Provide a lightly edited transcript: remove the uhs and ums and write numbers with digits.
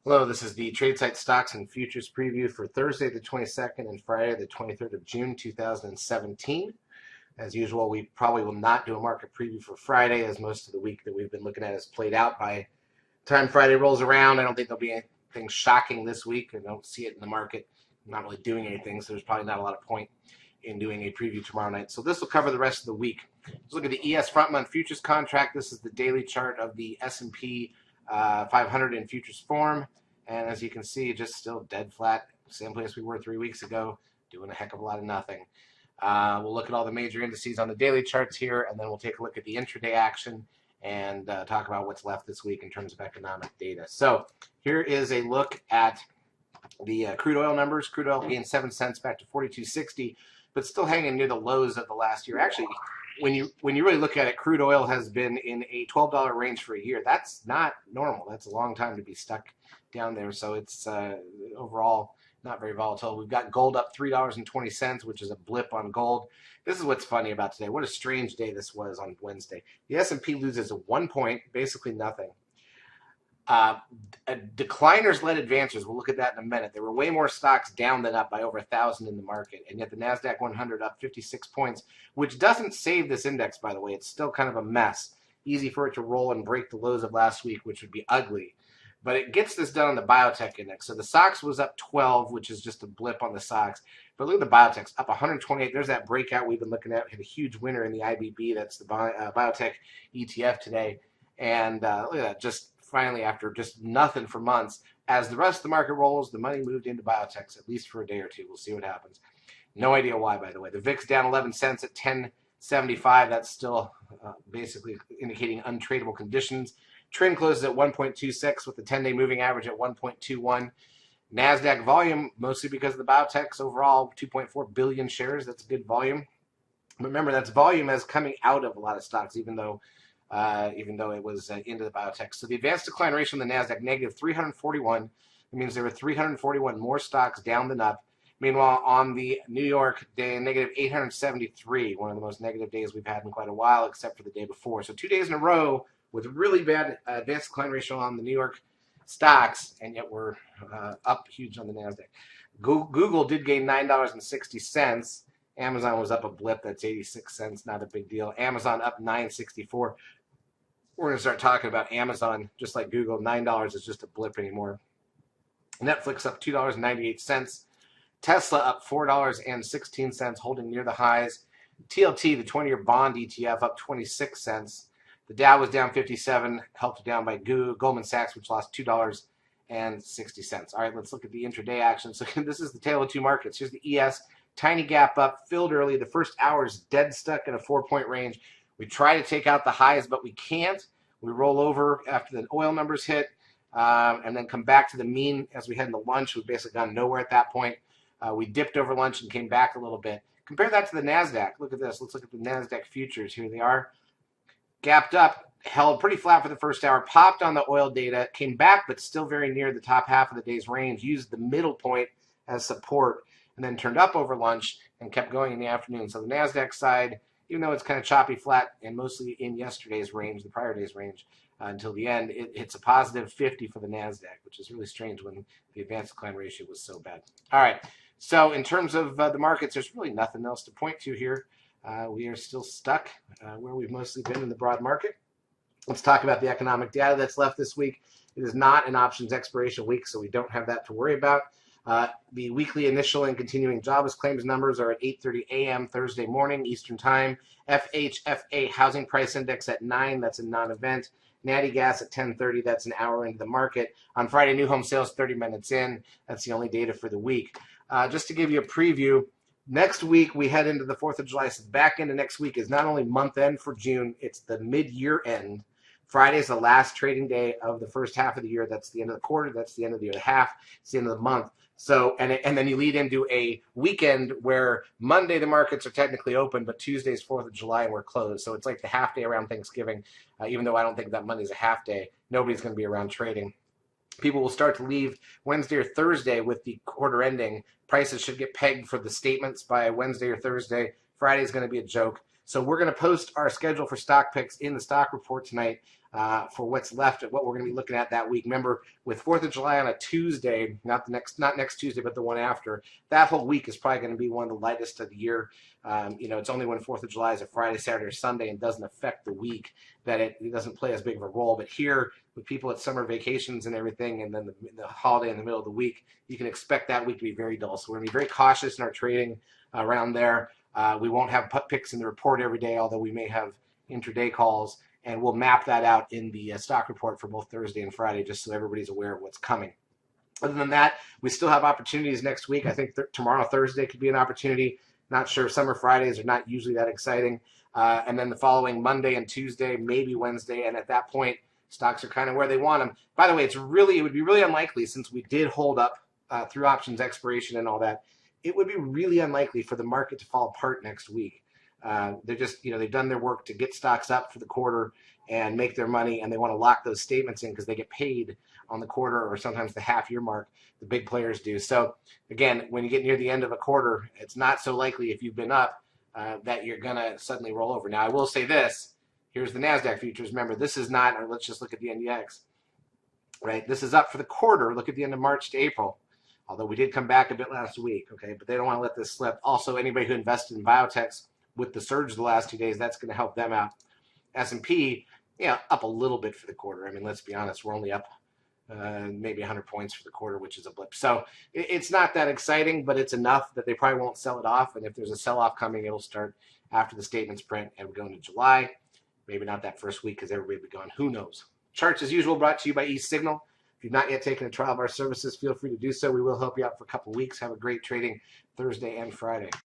Hello, this is the Tradesight Stocks and Futures Preview for Thursday the 22nd and Friday the 23rd of June 2017. As usual, we probably will not do a market preview for Friday, as most of the week that we've been looking at is played out. By the time Friday rolls around, I don't think there'll be anything shocking this week. I don't see it in the market. I'm not really doing anything, so there's probably not a lot of point in doing a preview tomorrow night. So this will cover the rest of the week. Let's look at the ES front month futures contract. This is the daily chart of the S&P 500 in futures form. And as you can see, just still dead flat, same place we were 3 weeks ago, doing a heck of a lot of nothing. We'll look at all the major indices on the daily charts here, and then we'll take a look at the intraday action and talk about what's left this week in terms of economic data. So here is a look at the crude oil numbers. Crude oil gained 7 cents back to 42.60, but still hanging near the lows of the last year. Actually, when you really look at it, crude oil has been in a $12 range for a year. That's not normal. That's a long time to be stuck down there. So it's overall not very volatile. We've got gold up $3.20, which is a blip on gold. This is what's funny about today. What a strange day this was on Wednesday. The S&P loses 1 point, basically nothing. Decliners led advancers. We'll look at that in a minute. There were way more stocks down than up by over 1,000 in the market, and yet the Nasdaq 100 up 56 points, which doesn't save this index, by the way. It's still kind of a mess. Easy for it to roll and break the lows of last week, which would be ugly. But it gets this done on the biotech index. So the SOX was up 12, which is just a blip on the SOX. But look at the biotechs, up 128. There's that breakout we've been looking at. Hit a huge winner in the IBB. That's the biotech ETF today. And look at that, just finally, after just nothing for months, as the rest of the market rolls, the money moved into biotechs, at least for a day or two. We'll see what happens. No idea why, by the way. The VIX down 11 cents at 10.75. That's still basically indicating untradeable conditions. Trend closes at 1.26 with the 10-day moving average at 1.21. Nasdaq volume, mostly because of the biotechs, overall 2.4 billion shares. That's good volume. But remember, that's volume as coming out of a lot of stocks, even though it was into the biotech. So the advanced decline ratio on the Nasdaq, negative 341. It means there were 341 more stocks down than up. Meanwhile, on the New York day, negative 873, one of the most negative days we've had in quite a while, except for the day before. So 2 days in a row with really bad advanced decline ratio on the New York stocks, and yet we're up huge on the Nasdaq. Google did gain $9.60. Amazon was up a blip. That's 86 cents. Not a big deal. Amazon up $9.64. We're going to start talking about Amazon, just like Google. $9 is just a blip anymore. Netflix up $2.98. Tesla up $4.16, holding near the highs. TLT, the 20-year bond ETF, up 26 cents. The Dow was down 57, helped down by Goldman Sachs, which lost $2.60. All right, let's look at the intraday action. So this is the tale of two markets. Here's the ES. Tiny gap up, filled early. The first hour is dead stuck in a 4-point range. We try to take out the highs, but we can't. We roll over after the oil numbers hit and then come back to the mean as we head into lunch. We've basically gone nowhere at that point. We dipped over lunch and came back a little bit. Compare that to the NASDAQ. Look at this. Let's look at the NASDAQ futures. Here they are. Gapped up, held pretty flat for the first hour, popped on the oil data, came back, but still very near the top half of the day's range, used the middle point as support, and then turned up over lunch and kept going in the afternoon. So the NASDAQ side, even though it's kind of choppy flat and mostly in yesterday's range, the prior day's range, until the end, it hits a positive 50 for the NASDAQ, which is really strange when the advanced decline ratio was so bad. All right, so in terms of the markets, there's really nothing else to point to here. We are still stuck where we've mostly been in the broad market. Let's talk about the economic data that's left this week. It is not an options expiration week, so we don't have that to worry about. The weekly initial and continuing jobless claims numbers are at 8:30 a.m. Thursday morning Eastern Time. FHFA Housing Price Index at 9. That's a non-event. Natty Gas at 10:30. That's an hour into the market. On Friday, new home sales 30 minutes in. That's the only data for the week. Just to give you a preview, next week we head into the 4th of July. So back into next week is not only month end for June, it's the mid-year end. Friday is the last trading day of the first half of the year. That's the end of the quarter. That's the end of the year. The half. It's the end of the month. So, and then you lead into a weekend where Monday the markets are technically open, but Tuesday's 4th of July and we're closed. So it's like the half day around Thanksgiving, even though I don't think that Monday's a half day. Nobody's going to be around trading. People will start to leave Wednesday or Thursday with the quarter ending. Prices should get pegged for the statements by Wednesday or Thursday. Friday's going to be a joke. So we're going to post our schedule for stock picks in the stock report tonight for what's left of what we're going to be looking at that week. Remember, with 4th of July on a Tuesday, not next Tuesday, but the one after, that whole week is probably going to be one of the lightest of the year. It's only when 4th of July is a Friday, Saturday, or Sunday and doesn't affect the week that it doesn't play as big of a role. But here, with people at summer vacations and everything, and then the holiday in the middle of the week, you can expect that week to be very dull. So we're going to be very cautious in our trading around there. We won't have put picks in the report every day, although we may have intraday calls, and we'll map that out in the stock report for both Thursday and Friday, just so everybody's aware of what's coming. Other than that, we still have opportunities next week. I think tomorrow, Thursday, could be an opportunity. Not sure. Summer Fridays are not usually that exciting. And then the following Monday and Tuesday, maybe Wednesday, and at that point, stocks are kind of where they want them. By the way, it would be really unlikely, since we did hold up through options expiration and all that, it would be really unlikely for the market to fall apart next week. They're just, they've done their work to get stocks up for the quarter and make their money, and they want to lock those statements in because they get paid on the quarter or sometimes the half-year mark. The big players do. So, again, when you get near the end of a quarter, it's not so likely if you've been up that you're going to suddenly roll over. Now, I will say this. Here's the Nasdaq Futures. Remember, this is not, or let's just look at the NDX, right? This is up for the quarter. Look at the end of March to April, although we did come back a bit last week, okay? But they don't want to let this slip. Also, anybody who invested in biotechs with the surge the last 2 days, that's going to help them out. S&P, up a little bit for the quarter. I mean, let's be honest, we're only up maybe 100 points for the quarter, which is a blip. So it's not that exciting, but it's enough that they probably won't sell it off. And if there's a sell-off coming, it'll start after the statements print and we're going to July. Maybe not that first week because everybody will be gone. Who knows? Charts, as usual, brought to you by eSignal. If you've not yet taken a trial of our services, feel free to do so. We will help you out for a couple weeks. Have a great trading Thursday and Friday.